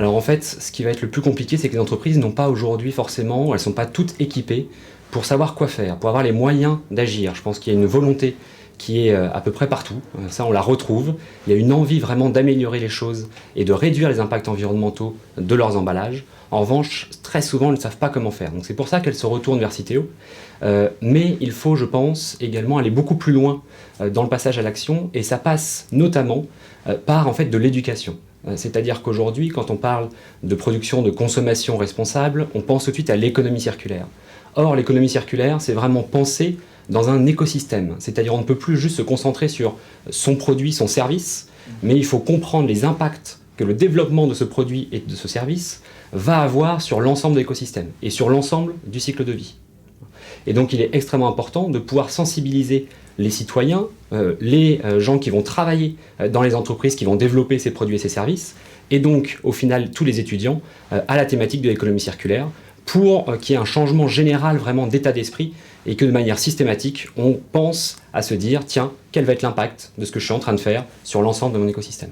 Alors en fait, ce qui va être le plus compliqué, c'est que les entreprises n'ont pas aujourd'hui forcément, elles ne sont pas toutes équipées pour savoir quoi faire, pour avoir les moyens d'agir. Je pense qu'il y a une volonté qui est à peu près partout, ça on la retrouve. Il y a une envie vraiment d'améliorer les choses et de réduire les impacts environnementaux de leurs emballages. En revanche, très souvent, elles ne savent pas comment faire. Donc c'est pour ça qu'elles se retournent vers Citeo. Mais il faut, je pense, également aller beaucoup plus loin dans le passage à l'action, et ça passe notamment par en fait de l'éducation. C'est-à-dire qu'aujourd'hui, quand on parle de production, de consommation responsable, on pense tout de suite à l'économie circulaire. Or, l'économie circulaire, c'est vraiment penser dans un écosystème. C'est-à-dire on ne peut plus juste se concentrer sur son produit, son service, mais il faut comprendre les impacts que le développement de ce produit et de ce service va avoir sur l'ensemble de l'écosystème et sur l'ensemble du cycle de vie. Et donc il est extrêmement important de pouvoir sensibiliser les citoyens, les gens qui vont travailler dans les entreprises qui vont développer ces produits et ces services, et donc au final tous les étudiants à la thématique de l'économie circulaire, pour qu'il y ait un changement général vraiment d'état d'esprit et que de manière systématique, on pense à se dire, tiens, quel va être l'impact de ce que je suis en train de faire sur l'ensemble de mon écosystème.